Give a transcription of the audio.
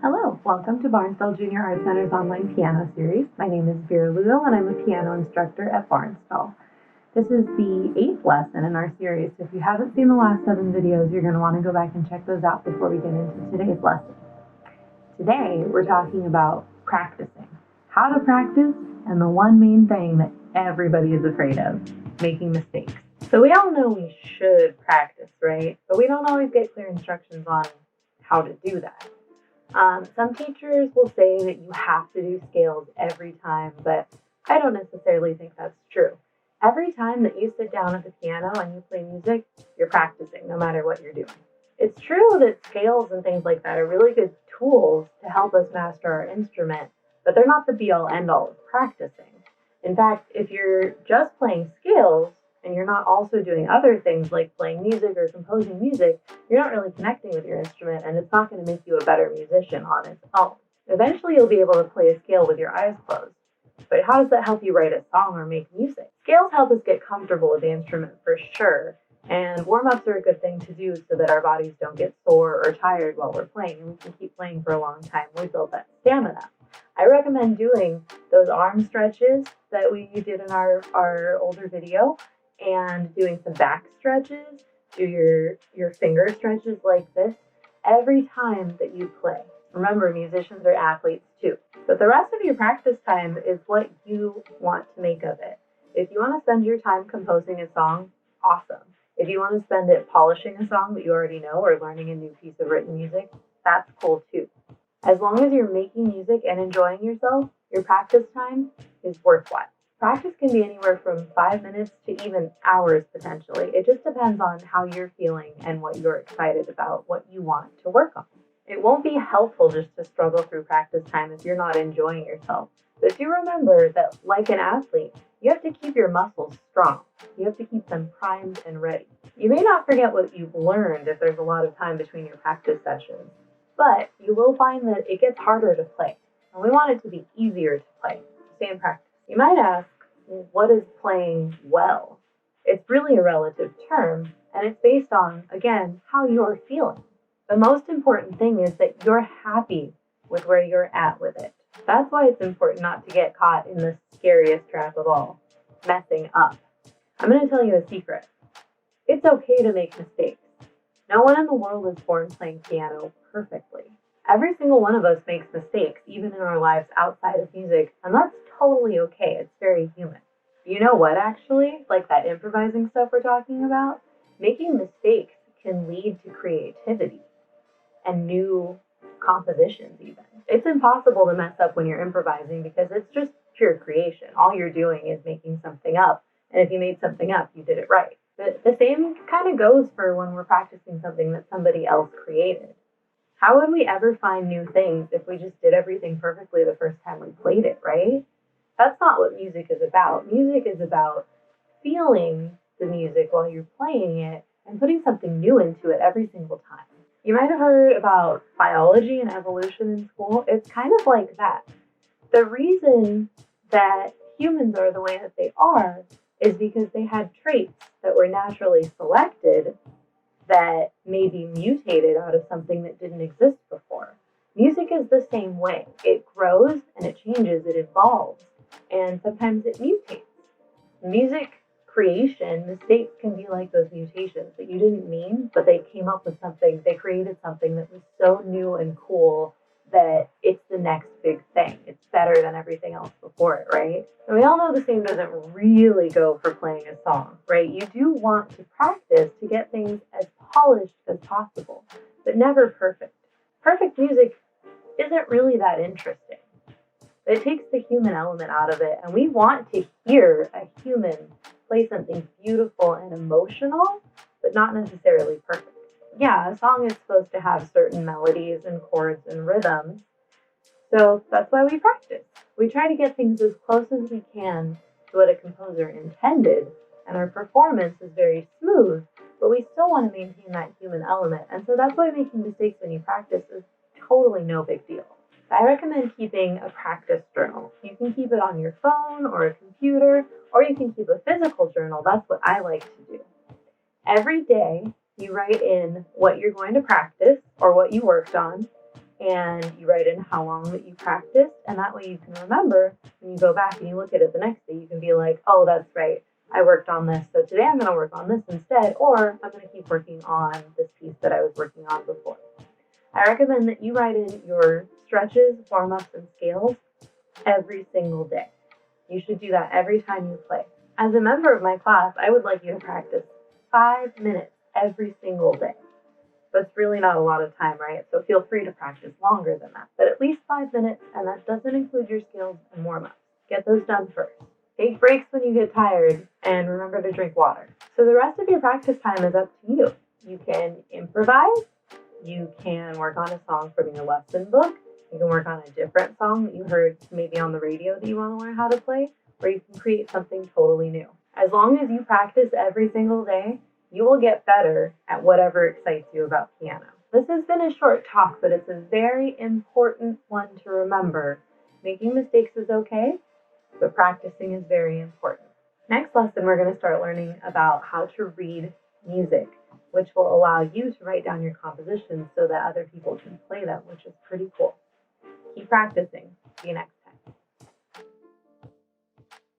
Hello, welcome to Barnsdall Junior Art Center's online piano series. My name is Vera Lugo and I'm a piano instructor at Barnsdall. This is the 8th lesson in our series. If you haven't seen the last 7 videos, you're going to want to go back and check those out before we get into today's lesson. Today, we're talking about practicing. How to practice, and the one main thing that everybody is afraid of, making mistakes. So we all know we should practice, right? But we don't always get clear instructions on how to do that. Some teachers will say that you have to do scales every time, but I don't necessarily think that's true. Every time that you sit down at the piano and you play music, you're practicing no matter what you're doing. It's true that scales and things like that are really good tools to help us master our instrument, but they're not the be-all end-all of practicing. In fact, if you're just playing scales and you're not also doing other things like playing music or composing music, you're not really connecting with your instrument, and it's not going to make you a better musician on its own. Eventually, you'll be able to play a scale with your eyes closed. But how does that help you write a song or make music? Scales help us get comfortable with the instrument for sure, and warm-ups are a good thing to do so that our bodies don't get sore or tired while we're playing, and we can keep playing for a long time. We build that stamina. I recommend doing those arm stretches that we did in our older video, and doing some back stretches, do your finger stretches like this every time that you play. Remember, musicians are athletes too. But the rest of your practice time is what you want to make of it. If you want to spend your time composing a song, awesome. If you want to spend it polishing a song that you already know or learning a new piece of written music, that's cool too. As long as you're making music and enjoying yourself, your practice time is worthwhile. Practice can be anywhere from 5 minutes to even hours potentially. It just depends on how you're feeling and what you're excited about, what you want to work on. It won't be helpful just to struggle through practice time if you're not enjoying yourself. But do remember that, like an athlete, you have to keep your muscles strong. You have to keep them primed and ready. You may not forget what you've learned if there's a lot of time between your practice sessions, but you will find that it gets harder to play. And we want it to be easier to play. Stay in practice. You might ask, what is playing well? It's really a relative term, and it's based on, again, how you're feeling. The most important thing is that you're happy with where you're at with it. That's why it's important not to get caught in the scariest trap of all, messing up. I'm going to tell you a secret. It's okay to make mistakes. No one in the world is born playing piano perfectly. Every single one of us makes mistakes, even in our lives outside of music, and that's totally okay. It's very human. You know what, actually? Like that improvising stuff we're talking about? Making mistakes can lead to creativity and new compositions even. It's impossible to mess up when you're improvising because it's just pure creation. All you're doing is making something up, and if you made something up, you did it right. But the same kind of goes for when we're practicing something that somebody else created. How would we ever find new things if we just did everything perfectly the first time we played it, right? That's not what music is about. Music is about feeling the music while you're playing it and putting something new into it every single time. You might have heard about biology and evolution in school. It's kind of like that. The reason that humans are the way that they are is because they had traits that were naturally selected that may be mutated out of something that didn't exist before. Music is the same way. It grows and it changes, it evolves, and sometimes it mutates. Music creation, mistakes can be like those mutations that you didn't mean, but they came up with something, they created something that was so new and cool that it's the next big thing. It's better than everything else before it, right? And we all know the same doesn't really go for playing a song, right? You do want to practice to get things as polished as possible, but never perfect. Perfect music isn't really that interesting. It takes the human element out of it, and we want to hear a human play something beautiful and emotional, but not necessarily perfect. Yeah, a song is supposed to have certain melodies and chords and rhythms, so that's why we practice. We try to get things as close as we can to what a composer intended, and our performance is very smooth, but we still want to maintain that human element, and so that's why making mistakes when you practice is totally no big deal. I recommend keeping a practice journal. You can keep it on your phone or a computer, or you can keep a physical journal. That's what I like to do. Every day, you write in what you're going to practice or what you worked on, and you write in how long that you practiced, and that way you can remember when you go back and you look at it the next day, you can be like, oh, that's right, I worked on this, so today I'm going to work on this instead, or I'm going to keep working on this piece that I was working on before. I recommend that you write in your stretches, warm-ups, and scales every single day. You should do that every time you play. As a member of my class, I would like you to practice 5 minutes every single day. But it's really not a lot of time, right? So feel free to practice longer than that. But at least 5 minutes, and that doesn't include your scales and warm-ups. Get those done first. Take breaks when you get tired, and remember to drink water. So the rest of your practice time is up to you. You can improvise. You can work on a song from your lesson book. You can work on a different song that you heard maybe on the radio that you want to learn how to play, or you can create something totally new. As long as you practice every single day, you will get better at whatever excites you about piano. This has been a short talk, but it's a very important one to remember. Making mistakes is okay, but practicing is very important. Next lesson, we're going to start learning about how to read music, which will allow you to write down your compositions so that other people can play them, which is pretty cool. Keep practicing. See you next time.